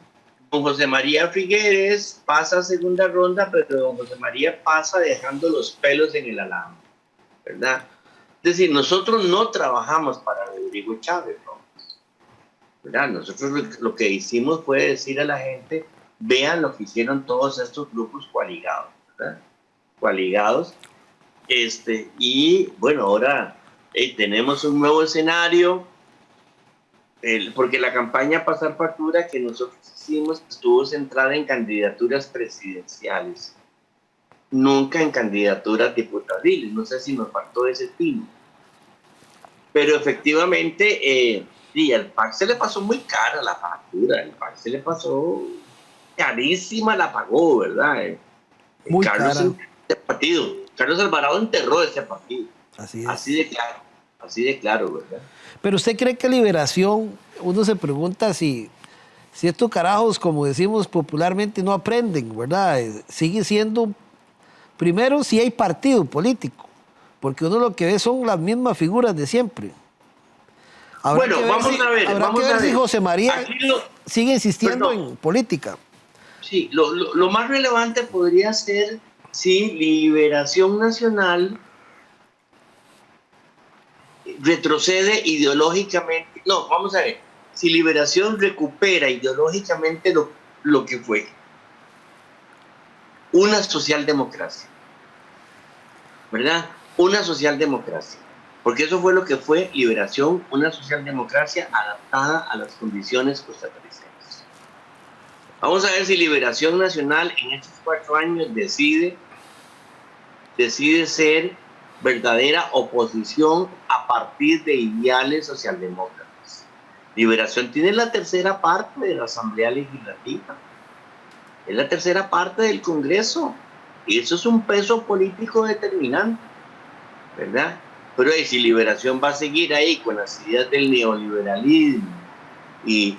don José María Figueres pasa a segunda ronda, pero don José María pasa dejando los pelos en el alambre, ¿verdad? Es decir, nosotros no trabajamos para Rodrigo Chávez, ¿no? ¿Verdad? Nosotros lo que hicimos fue decir a la gente, vean lo que hicieron todos estos grupos coaligados, ¿verdad? Coaligados. Y bueno, ahora tenemos un nuevo escenario, porque la campaña Pasar Factura que nosotros hicimos estuvo centrada en candidaturas presidenciales, nunca en candidaturas diputadiles. No sé si nos faltó ese tino. Pero efectivamente, y al PAC se le pasó muy cara la factura, el PAC se le pasó carísima, la pagó, ¿verdad? Muy Carlos cara. Este partido. Carlos Alvarado enterró ese partido. Así es. Así de claro, ¿verdad? Pero usted cree que Liberación, uno se pregunta si estos carajos, como decimos popularmente, no aprenden, ¿verdad? Sigue siendo, primero, si hay partido político, porque uno lo que ve son las mismas figuras de siempre. Bueno, vamos a ver. Habrá que ver si José María sigue insistiendo en política. Sí, lo más relevante podría ser si Liberación Nacional retrocede ideológicamente. No, vamos a ver. Si Liberación recupera ideológicamente lo que fue una socialdemocracia, ¿verdad? Una socialdemocracia. Porque eso fue lo que fue Liberación, una socialdemocracia adaptada a las condiciones costarricenses. Vamos a ver si Liberación Nacional en estos 4 años decide ser verdadera oposición a partir de ideales socialdemócratas. Liberación tiene la tercera parte de la Asamblea Legislativa, es la tercera parte del Congreso, y eso es un peso político determinante, ¿verdad? Pero si Liberación va a seguir ahí con las ideas del neoliberalismo y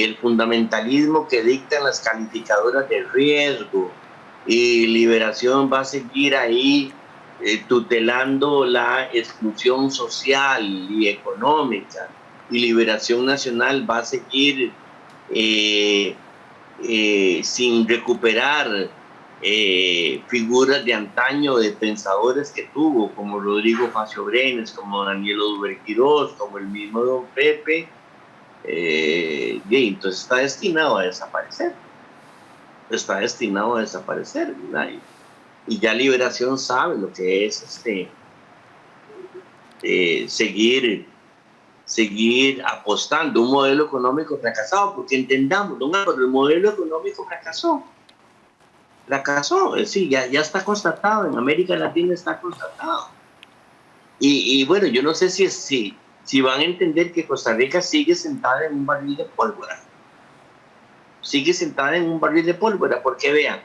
el fundamentalismo que dictan las calificadoras de riesgo, y Liberación va a seguir ahí tutelando la exclusión social y económica, y Liberación Nacional va a seguir sin recuperar figuras de antaño, de pensadores que tuvo, como Rodrigo Facio Brenes, como Daniel Oduber Quirós, como el mismo Don Pepe, entonces está destinado a desaparecer. Está destinado a desaparecer, ¿verdad? Y ya Liberación sabe lo que es seguir apostando un modelo económico fracasado, porque entendamos, don Álvaro, el modelo económico fracasó, sí, ya está constatado, en América Latina está constatado. Y bueno, yo no sé si van a entender que Costa Rica sigue sentada en un barril de pólvora. Sigue sentada en un barril de pólvora, porque vean,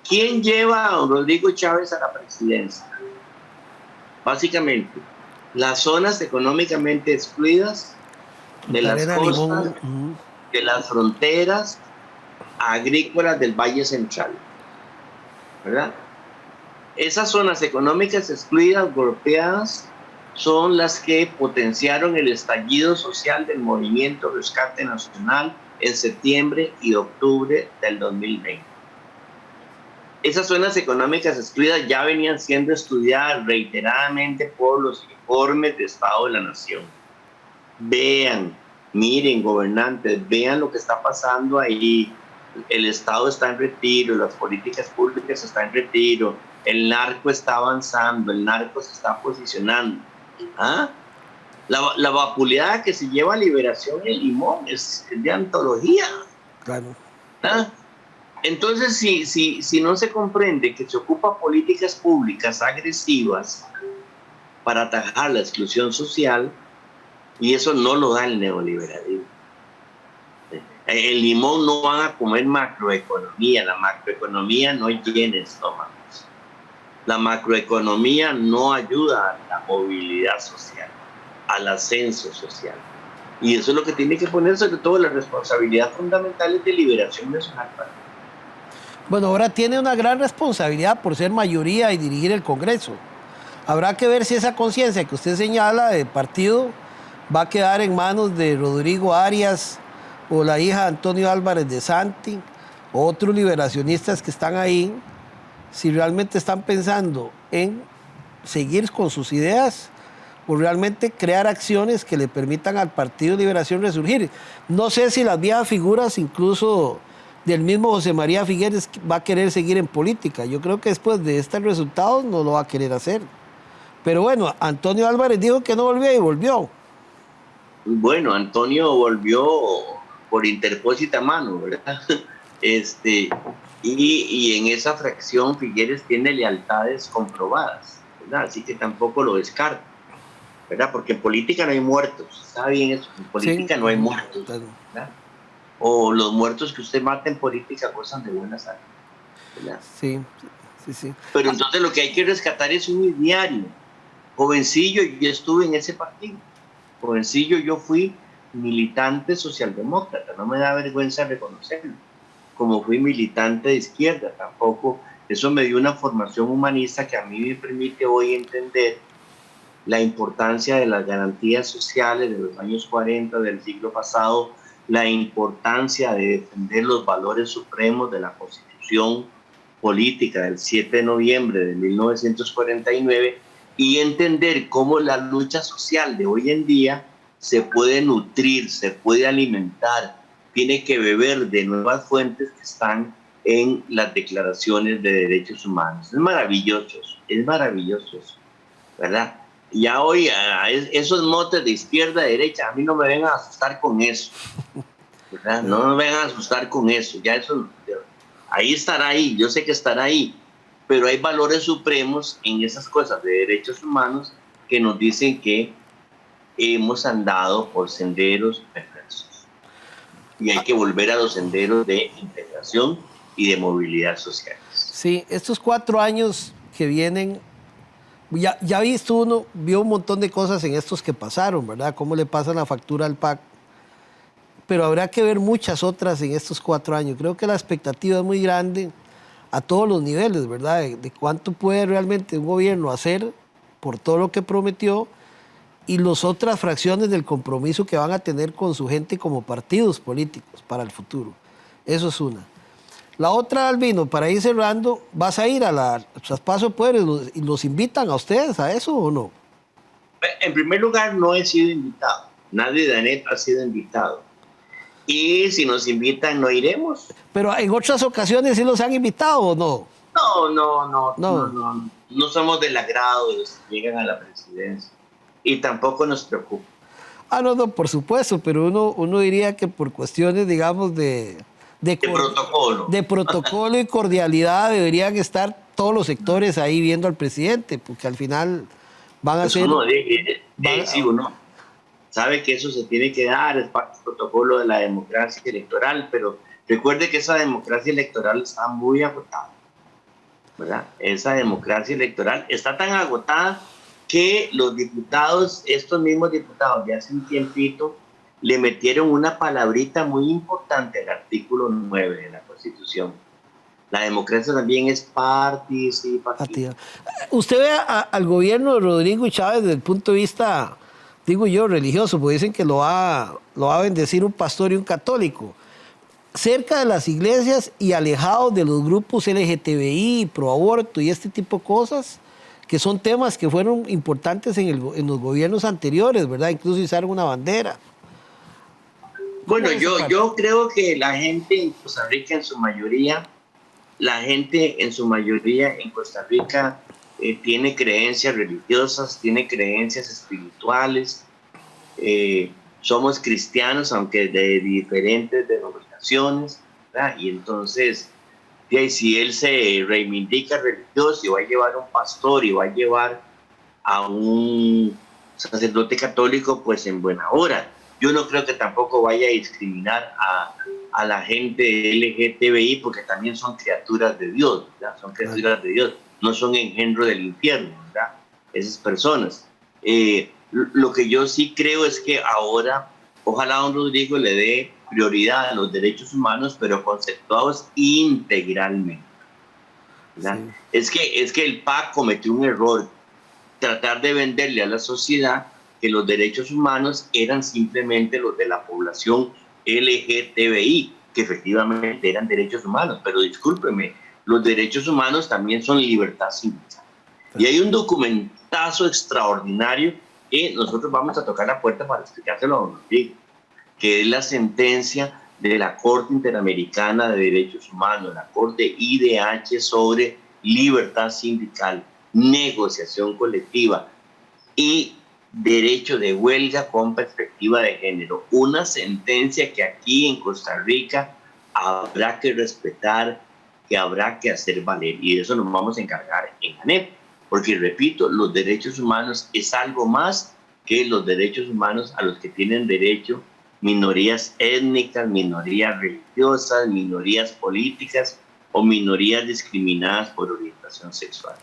¿quién lleva a don Rodrigo Chávez a la presidencia? Básicamente, las zonas económicamente excluidas de las costas, de las fronteras agrícolas del Valle Central, ¿verdad? Esas zonas económicas excluidas, golpeadas, son las que potenciaron el estallido social del movimiento Rescate Nacional en septiembre y octubre del 2020. Esas zonas económicas excluidas ya venían siendo estudiadas reiteradamente por los informes de Estado de la Nación. Vean, miren, gobernantes, vean lo que está pasando ahí. El Estado está en retiro, las políticas públicas están en retiro, el narco está avanzando, el narco se está posicionando. ¿Ah? La vapuleada que se lleva a Liberación en Limón es de antología. Claro. ¿Ah? Entonces, si no se comprende que se ocupa políticas públicas agresivas para atajar la exclusión social, y eso no lo da el neoliberalismo. En Limón no van a comer macroeconomía, la macroeconomía no llena estómagos. La macroeconomía no ayuda a la movilidad social, al ascenso social. Y eso es lo que tiene que poner sobre todo la responsabilidad fundamental de Liberación Nacional. Bueno, ahora tiene una gran responsabilidad por ser mayoría y dirigir el Congreso. Habrá que ver si esa conciencia que usted señala de partido va a quedar en manos de Rodrigo Arias o la hija de Antonio Álvarez de Santi, o otros liberacionistas que están ahí, si realmente están pensando en seguir con sus ideas o realmente crear acciones que le permitan al Partido de Liberación resurgir. No sé si las viejas figuras, incluso del mismo José María Figueres, va a querer seguir en política. Yo creo que después de estos resultados no lo va a querer hacer. Pero bueno, Antonio Álvarez dijo que no volvía y volvió. Bueno, Antonio volvió por interpósita mano, ¿verdad? Y en esa fracción Figueres tiene lealtades comprobadas, ¿verdad? Así que tampoco lo descarta, ¿verdad? Porque en política no hay muertos, está bien eso, en política sí, no hay muertos, ¿verdad? O los muertos que usted mata en política gozan de buena salud, ¿verdad? Sí. Pero entonces lo que hay que rescatar es un ideario. Jovencillo, yo estuve en ese partido. Jovencillo, yo fui militante socialdemócrata, no me da vergüenza reconocerlo. Como fui militante de izquierda, tampoco, eso me dio una formación humanista que a mí me permite hoy entender la importancia de las garantías sociales de los años 40 del siglo pasado, la importancia de defender los valores supremos de la Constitución política del 7 de noviembre de 1949 y entender cómo la lucha social de hoy en día se puede nutrir, se puede alimentar, tiene que beber de nuevas fuentes que están en las declaraciones de derechos humanos. Es maravilloso, ¿verdad? Ya hoy esos motes de izquierda, derecha, a mí no me vengan a asustar con eso, ¿verdad? No me vengan a asustar con eso, ya eso, ahí estará ahí, yo sé que estará ahí, pero hay valores supremos en esas cosas de derechos humanos que nos dicen que hemos andado por senderos perversos y hay que volver a los senderos de integración y de movilidad social. Sí, estos 4 años que vienen, ya vio un montón de cosas en estos que pasaron, ¿verdad? Cómo le pasan la factura al PAC. Pero habrá que ver muchas otras en estos 4 años. Creo que la expectativa es muy grande a todos los niveles, ¿verdad? De cuánto puede realmente un gobierno hacer por todo lo que prometió y las otras fracciones del compromiso que van a tener con su gente como partidos políticos para el futuro. Eso es una. La otra, Albino, para ir cerrando, ¿vas a ir a la traspaso de poderes y los invitan a ustedes a eso o no? En primer lugar, no he sido invitado. Nadie de ANEP ha sido invitado. Y si nos invitan, no iremos. Pero en otras ocasiones sí los han invitado o no. No somos del agrado de los que llegan a la presidencia. Y tampoco nos preocupa. No, por supuesto, pero uno diría que por cuestiones, digamos, de protocolo. De protocolo y cordialidad deberían estar todos los sectores ahí viendo al presidente, porque al final van a ser... Uno sabe que eso se tiene que dar, es parte del protocolo de la democracia electoral, pero recuerde que esa democracia electoral está muy agotada, ¿verdad? Esa democracia electoral está tan agotada que los diputados, estos mismos diputados de hace un tiempito, le metieron una palabrita muy importante al artículo 9 de la Constitución. La democracia también es participativa. Usted ve al gobierno de Rodrigo Chávez desde el punto de vista, digo yo, religioso, porque dicen que lo va a bendecir un pastor y un católico. Cerca de las iglesias y alejados de los grupos LGTBI, proaborto y este tipo de cosas, que son temas que fueron importantes en los gobiernos anteriores, ¿verdad? Incluso izaron una bandera. Bueno, yo creo que la gente en Costa Rica en su mayoría en Costa Rica tiene creencias religiosas, tiene creencias espirituales. Somos cristianos, aunque de diferentes denominaciones, ¿verdad? Y entonces, si él se reivindica religioso y va a llevar a un pastor y va a llevar a un sacerdote católico, pues en buena hora. Yo no creo que tampoco vaya a discriminar a la gente LGTBI, porque también son criaturas de Dios, ¿verdad? Son criaturas de Dios, no son engendro del infierno, ¿verdad? Esas personas. Lo que yo sí creo es que ahora, ojalá don Rodrigo le dé prioridad a los derechos humanos, pero conceptuados integralmente, ¿verdad? Sí. Es que el PAC cometió un error, tratar de venderle a la sociedad que los derechos humanos eran simplemente los de la población LGTBI, que efectivamente eran derechos humanos, pero discúlpeme, los derechos humanos también son libertad sindical. Y hay un documentazo extraordinario que nosotros vamos a tocar la puerta para explicárselo a don Rodrigo, que es la sentencia de la Corte Interamericana de Derechos Humanos, la Corte IDH sobre libertad sindical, negociación colectiva y derecho de huelga con perspectiva de género. Una sentencia que aquí en Costa Rica habrá que respetar, que habrá que hacer valer, y de eso nos vamos a encargar en ANEP, porque repito, los derechos humanos es algo más que los derechos humanos a los que tienen derecho minorías étnicas, minorías religiosas, minorías políticas o minorías discriminadas por orientación sexual.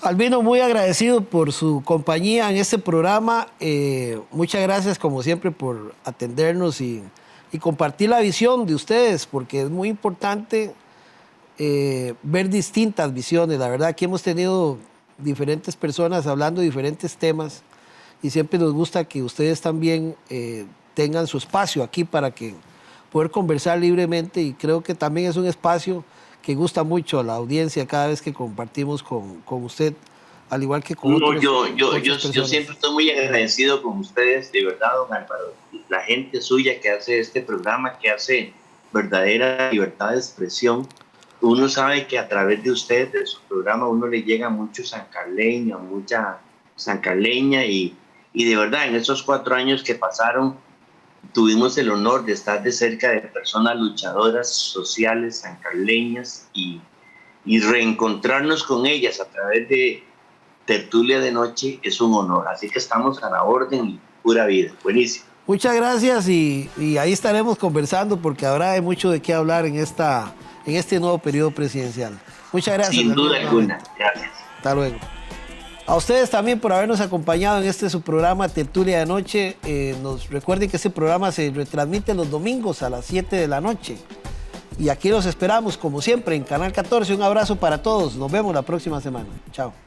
Albino, muy agradecido por su compañía en este programa. Muchas gracias, como siempre, por atendernos y compartir la visión de ustedes, porque es muy importante ver distintas visiones. La verdad, aquí hemos tenido diferentes personas hablando de diferentes temas y siempre nos gusta que ustedes también tengan su espacio aquí para que poder conversar libremente, y creo que también es un espacio que gusta mucho a la audiencia cada vez que compartimos con usted, al igual que con otros. Yo siempre estoy muy agradecido con ustedes, de verdad, don Álvaro. La gente suya que hace este programa, que hace verdadera libertad de expresión. Uno sabe que a través de usted, de su programa, uno le llega mucho sancarleño, mucha sancarleña, y de verdad, en esos 4 años que pasaron, tuvimos el honor de estar de cerca de personas luchadoras sociales sancarleñas y reencontrarnos con ellas a través de Tertulia de Noche es un honor. Así que estamos a la orden y pura vida. Buenísimo. Muchas gracias y ahí estaremos conversando, porque habrá de mucho de qué hablar en este nuevo periodo presidencial. Muchas gracias. Sin duda alguna. Gracias. Hasta luego. A ustedes también por habernos acompañado en este su programa Tertulia de Noche. Nos recuerden que este programa se retransmite los domingos a las 7 de la noche. Y aquí los esperamos, como siempre, en Canal 14. Un abrazo para todos. Nos vemos la próxima semana. Chao.